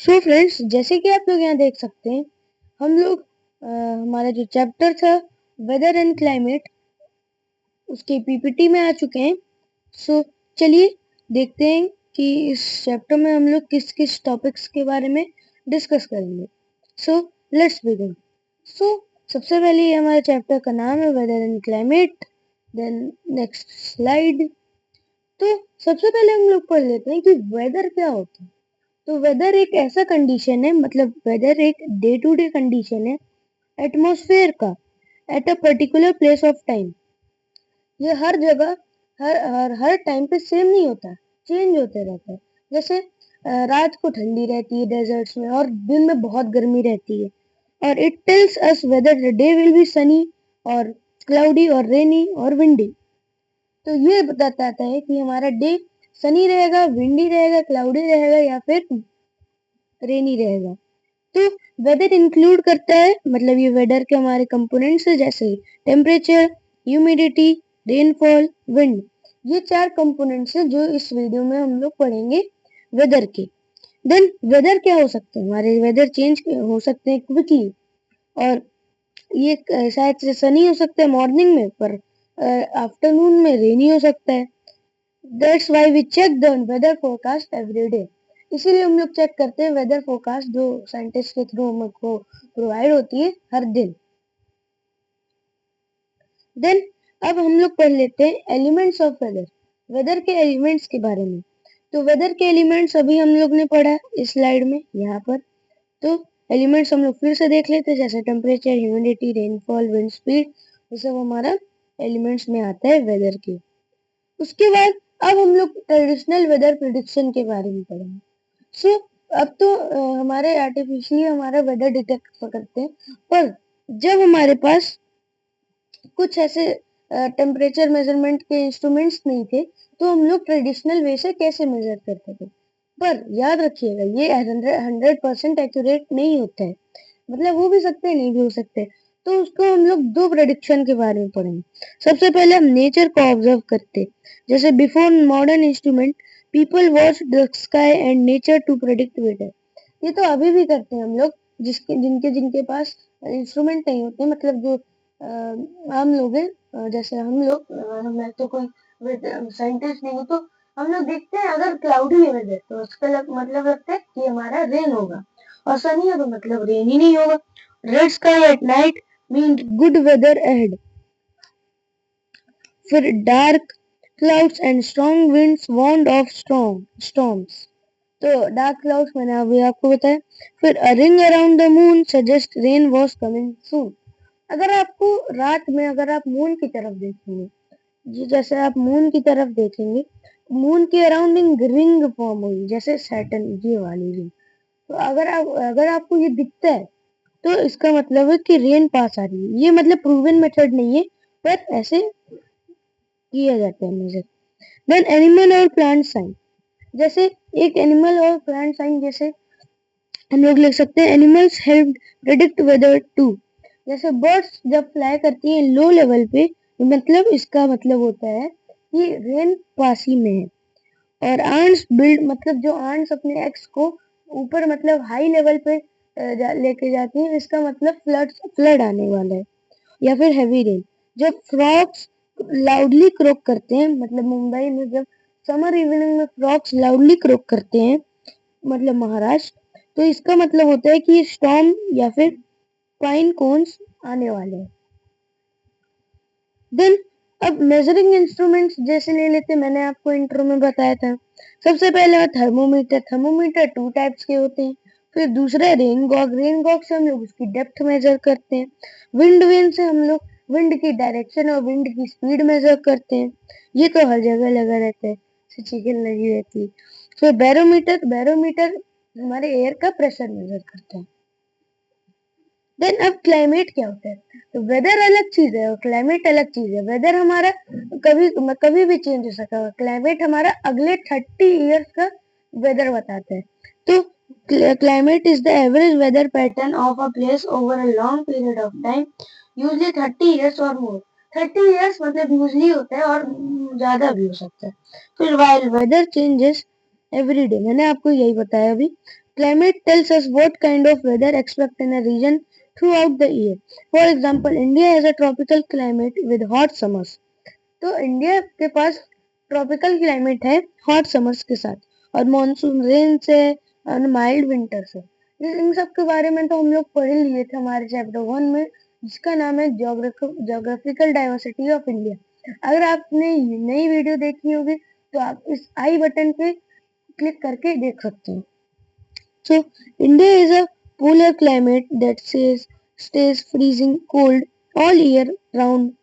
So friends, जैसे कि आप लोग यहाँ देख सकते हैं, हम लोग हमारा जो चैप्टर था वेदर एंड क्लाइमेट, उसके पीपीटी में आ चुके हैं। सो चलिए देखते हैं कि इस चैप्टर में हम लोग किस किस टॉपिक्स के बारे में डिस्कस करेंगे। So let's begin. सो सबसे पहले हमारे चैप्टर का नाम है weather and climate. Then next slide. तो सबसे पहले हम लोग पढ़ लेते हैं कि वेदर क्या होता है। तो वेदर एक ऐसा कंडीशन है, मतलब वेदर एक डे टू डे कंडीशन है एटमॉस्फेयर का at a particular place of time. ये हर जगह हर टाइम पे सेम नहीं होता, चेंज होते रहता है। जैसे रात को ठंडी रहती है डेजर्ट्स में और दिन में बहुत गर्मी रहती है। और it tells us whether the day will be Sunny और क्लाउडी और रेनी और विंडी। तो ये बताता है कि हमारा डे सनी रहेगा, विंडी रहेगा, क्लाउडी रहेगा या फिर रेनी रहेगा। तो वेदर इंक्लूड करता है, मतलब ये वेदर के हमारे कंपोनेंट्स है, जैसे टेम्परेचर, ह्यूमिडिटी, रेनफॉल, विंड। ये 4 कंपोनेंट्स है जो इस वीडियो में हम लोग पढ़ेंगे वेदर के। देन वेदर क्या हो सकते हैं, हमारे वेदर चेंज हो सकते हैं क्विकली, और ये शायद से सनी हो सकता है मॉर्निंग में, पर आफ्टरनून में रेनी हो सकता है। That's why we check the weather forecast every day. इसीलिए हम लोग चेक करते हैं वेदर फोरकास्ट, जो साइंटिस्ट के थ्रू हमको प्रोवाइड होती है हर दिन। देन अब हम लोग पढ़ लेते हैं एलिमेंट्स ऑफ वेदर, वेदर के एलिमेंट्स के बारे में। तो वेदर के एलिमेंट्स अभी हम लोग ने पढ़ा इस स्लाइड में यहाँ पर। तो एलिमेंट्स हम लोग फिर से देख लेते हैं, जैसे temperature, humidity, rainfall, wind speed, ये सब हमारा एलिमेंट्स में आता है वेदर के। उसके बाद अब हम लोग ट्रेडिशनल वेदर प्रिडिक्शन के बारे में पढ़ेंगे। सो अब तो हमारे आर्टिफिशियली हमारा वेदर डिटेक्ट करते हैं, पर जब हमारे पास कुछ ऐसे टेम्परेचर मेजरमेंट के इंस्ट्रूमेंट्स नहीं थे, तो हम लोग ट्रेडिशनल वे से कैसे मेजर करते थे। पर याद रखिएगा, ये 100% एक्यूरेट नहीं होता है, मतलब हो भी सकते हैं, नहीं भी हो सकते। तो उसको हम लोग 2 प्रेडिक्शन के बारे में पढ़ेंगे। सबसे पहले हम नेचर को ऑब्जर्व करते, जैसे before modern instrument people watch the sky and nature to predict weather. ये तो अभी भी करते हैं हम लोग, जिसके जिनके जिनके पास इंस्ट्रूमेंट नहीं होते, मतलब जो आम लोग हैं, जैसे हम लोग, मैं तो कोई साइंटिस्ट नहीं हूँ, तो हम लोग देखते हैं अगर क्लाउडी है वेदर तो उसका मतलब लगता है कि हमारा रेन होगा, और सनी है तो मतलब रेन ही नहीं होगा। Red sky at night mean good weather ahead. फिर dark clouds and strong winds warned of storms. तो डार्क क्लाउड्स मैंने अभी आपको बताया। फिर a ring around the moon suggest rain was coming soon. अगर आपको रात में, अगर आप मून की तरफ देखेंगे, जैसे आप मून की तरफ देखेंगे, मून के अराउंडिंग रिंग फॉर्म हुई, जैसे सैटर्न, ये वाली रिंग। तो अगर आपको ये दिखता है, तो इसका मतलब है कि रेन पास आ रही है। ये मतलब प्रूवन मेथड नहीं है, पर ऐसे किया जाता है मेजर। देन एनिमल और प्लांट साइन, जैसे एक एनिमल और प्लांट साइन, जैसे हम लोग लिख सकते हैं animals help predict weather too. जैसे बर्ड्स जब फ्लाई करती हैं लो लेवल पे, मतलब इसका मतलब होता है कि रेन पास ही में है। और आंट्स बिल्ड, मतलब जो आंट्स अपने एग्स को ऊपर, मतलब हाई लेवल पे लेके जाती हैं, इसका मतलब फ्लड आने वाला है। या फिर हैवी रेन। जब फ्रॉग्स लाउडली क्रॉक करते हैं, मतलब मुंबई में जब समर इवनिंग में फ्रॉग्स लाउडली क्रॉक करते हैं, मतलब महाराष्ट्र, तो इसका मतलब होता है कि स्टॉर्म या फिर पाइन कोन्स आने वाले हैं। देन अब मेजरिंग इंस्ट्रूमेंट्स जैसे ले लेते, मैंने आपको इंट्रो में बताया था। सबसे पहले थर्मोमीटर। थर्मोमीटर 2 टाइप्स के होते हैं। फिर दूसरा रेन गॉग। रेन गॉग से हम लोग उसकी डेप्थ मेजर करते हैं। विंड वेन से हम लोग विंड की डायरेक्शन और विंड की स्पीड मेजर करते हैं। ये तो हर जगह लगा रहता है, चिकन लगी रहती है। फिर बैरोमीटर। बैरोमीटर हमारे एयर का प्रेशर मेजर करता है। देन अब क्लाइमेट क्या होता है, तो वेदर अलग चीज है और क्लाइमेट अलग चीज है। वेदर हमारा कभी भी चेंज हो सकता है, क्लाइमेट हमारा अगले 30 इयर्स का वेदर बताता है। तो climate is the average weather pattern of a place over a long period of time, usually 30 years और मोर। 30 इयर्स मतलब यूजली होता है, और ज्यादा भी हो सकता है। फिर while weather changes every day, मैंने आपको यही बताया अभी। Climate tells us what kind of weather expect in a region throughout the year. For example, India has a tropical climate with hot summers. तो इंडिया के पास ट्रॉपिकल क्लाइमेट है hot summers के साथ, और मॉनसून रेन से और mild winter से। इन सब के बारे में तो हम लोग पढ़ लिए थे हमारे चैप्टर 1 में, जिसका नाम है ज्योग्राफिकल डाइवर्सिटी ऑफ इंडिया। अगर आपने नई वीडियो देखी होगी तो आप इस आई बटन पे क्लिक करके देख सकते हैं। So India is a polar climate that stays freezing cold all year round.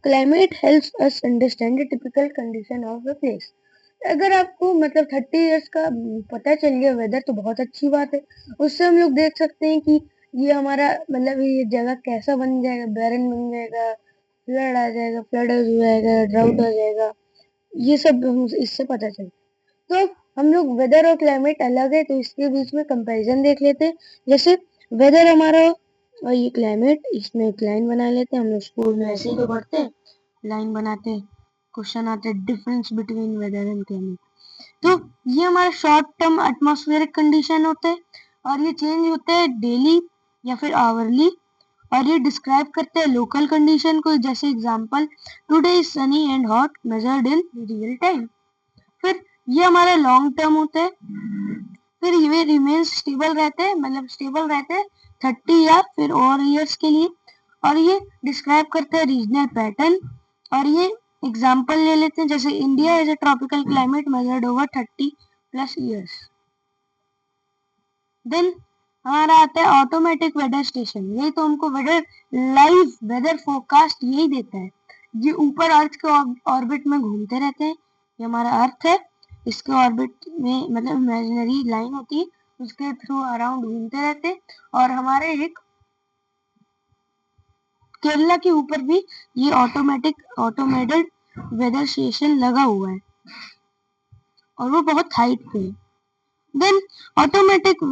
Climate helps us understand the typical condition of a place. अगर आपको मतलब 30 इयर्स का पता चल गया वेदर तो बहुत अच्छी बात है। उससे हम लोग देख सकते हैं कि ये हमारा मतलब ये जगह कैसा बन जाएगा, बैरन बन जाएगा, फ्लड आ जाएगा, फ्लड हो जाएगा, ड्राउट आ जाएगा, ये सब इससे पता चलता है। तो हम लोग वेदर और क्लाइमेट अलग है तो इसके बीच में कंपैरिजन देख लेते हैं। जैसे वेदर हमारा और ये क्लाइमेट, इसमें एक लाइन बना लेते हैं। हम लोग स्कूल में ऐसे ही तो पढ़ते हैं, लाइन बनाते हैं, क्वेश्चन आते हैं difference between weather and climate. तो ये हमारा शॉर्ट टर्म एटमॉस्फेरिक कंडीशन होते हैं और ये चेंज होते हैं डेली या फिर आवरली, और ये डिस्क्राइब करते हैं लोकल कंडीशन को। जैसे example, today is Sunny and hot measured in real time. फिर ये हमारा लॉन्ग टर्म होता है, फिर ये रिमेन्स स्टेबल रहते हैं, मतलब स्टेबल रहते हैं 30 या फिर और ईयर्स के लिए, और ये डिस्क्राइब करते हैं रीजनल पैटर्न। और ये एग्जांपल ले लेते हैं, जैसे India is a tropical climate measured over 30+ years. Then हमारा आता है ऑटोमेटिक वेदर स्टेशन। यही तो हमको वेदर लाइव वेदर फोरकास्ट यही देता है। ये ऊपर अर्थ के ऑर्बिट में घूमते रहते हैं। ये हमारा अर्थ है, इसके ऑर्बिट में मतलब इमेजिनरी लाइन होती है, उसके थ्रू अराउंड घूमते रहते हैं। और हमारे एक केरला के ऊपर भी ये ऑटोमेटेड वेदर स्टेशन लगा हुआ है और वो बहुत हाइट पे है। Then automatic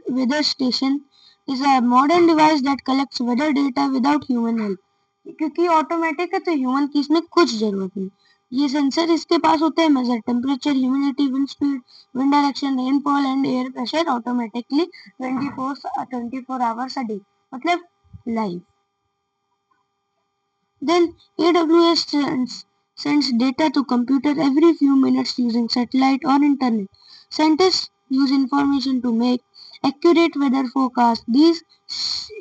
weather station is a modern device that collects weather data without human help. क्योंकि ऑटोमेटिक है तो ह्यूमन की इसमें कुछ जरूरत नहीं। ये सेंसर इसके पास होते हैं, major temperature, humidity, wind speed, wind direction, rainfall and air pressure automatically 24 hours a day, मतलब live. Then AWS sends data to computer every few minutes using satellite or internet. Scientists use information to make accurate weather forecasts. These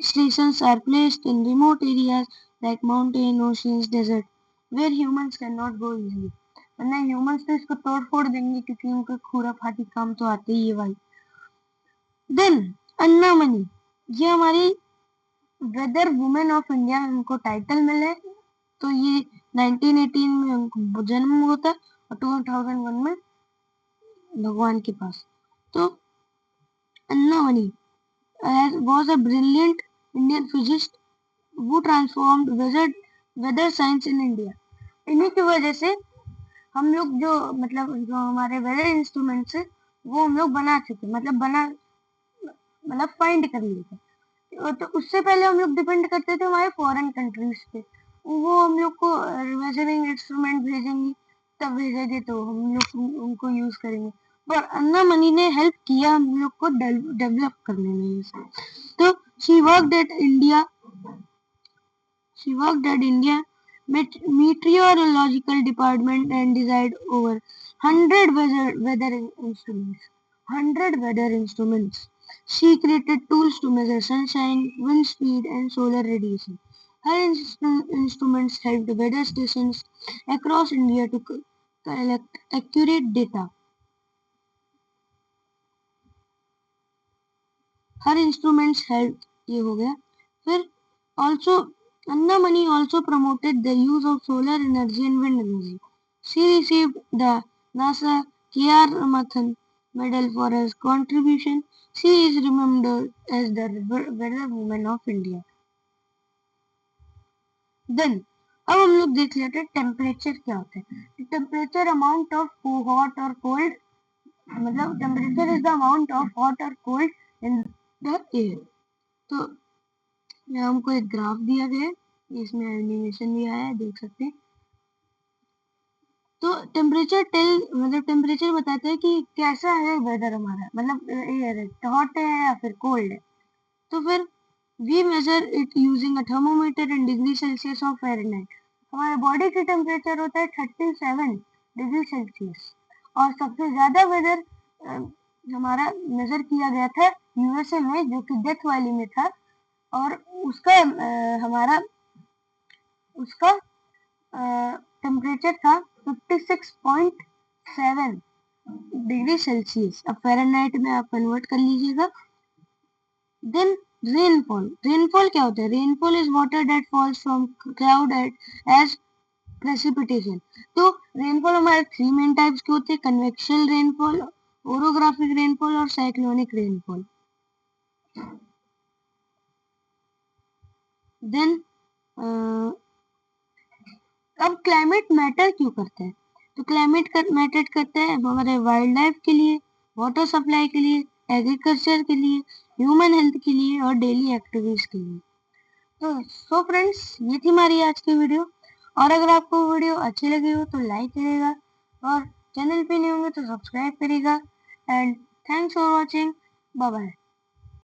stations are placed in remote areas like mountain, oceans, desert, where humans cannot go easily. वरना humans तो इसको तोड़ फोड़ देंगे क्योंकि उनको खुराफाती काम तो आते ही है भाई। Then अन्ना मनी, ये हमारी वेदर वुमेन ऑफ इंडिया उनको टाइटल मिले, तो ये 1918 में उनको जन्म हुआ था और 2001 में भगवान के पास। तो अन्ना money was a brilliant Indian physicist who transformed weather science in India. इन्हीं की वजह से हम लोग जो मतलब जो हमारे वेदर इंस्ट्रूमेंट्स है वो हम लोग बना चुके, मतलब फाइंड कर लिए थे। तो उससे पहले हम लोग डिपेंड करते थे हमारे फॉरेन कंट्रीज पे, वो हम लोग को मेजरिंग इंस्ट्रूमेंट भेजेंगी तब भेजेंगे तो हम लोग उनको यूज करेंगे। पर अन्ना मनी ने हेल्प किया हम लोग को डेवलप करने में ये सब। तो she worked eight India meteorological department and designed over 100 weather instruments. She created tools to measure sunshine, wind speed, and solar radiation. Her instruments helped weather stations across India to collect accurate data. Her instruments helped, ये हो गया। फिर also Anna Mani also promoted the use of solar energy and wind energy. She received the NASA K.R. Ramathan Medal for her contribution. She is remembered as the weather woman of India. Then अब हम लोग देख लेते हैं temperature क्या होता है। Temperature amount of hot और कोल्ड, मतलब temperature is the amount of hot और कोल्ड इन द एयर। तो यहाँ हमको एक ग्राफ दिया गया है, इसमें एनिमेशन भी आया है, देख सकते हैं। तो टेम्परेचर बताता है कि कैसा है वेदर हमारा, मतलब हॉट है या फिर कोल्ड है। तो फिर we measure it using a thermometer in degree Celsius और फ़ारेनहाइट। हमारे बॉडी की टेम्परेचर होता है 37 डिग्री सेल्सियस। और सबसे ज्यादा वेदर हमारा मेजर किया गया था यूएसए में, जो कि डेथ वैली में था। और उसका हमारा उसका टेम्परेचर था 56.7 डिग्री सेल्सियस। अब फ़ारेनहाइट में आप कन्वर्ट कर लीजिएगा। देन रेनफॉल क्या होता है? Rainfall is water that falls from cloud as precipitation. तो रेनफॉल हमारे 3 मेन टाइप्स के होते हैं: कन्वेक्शनल रेनफॉल, ओरोग्राफिक रेनफॉल और साइक्लोनिक रेनफॉल। देन अब क्लाइमेट मैटर क्यों करता है? तो क्लाइमेट मैटर करता है हमारे वाइल्ड लाइफ के लिए, वाटर सप्लाई के लिए, एग्रीकल्चर के लिए, ह्यूमन हेल्थ के लिए और डेली एक्टिविटीज के लिए। तो सो फ्रेंड्स, ये थी हमारी आज की वीडियो। और अगर आपको वीडियो अच्छी लगी हो तो लाइक करिएगा, और चैनल पे नहीं होंगे तो सब्सक्राइब करिएगा। And thanks for watching. Bye bye.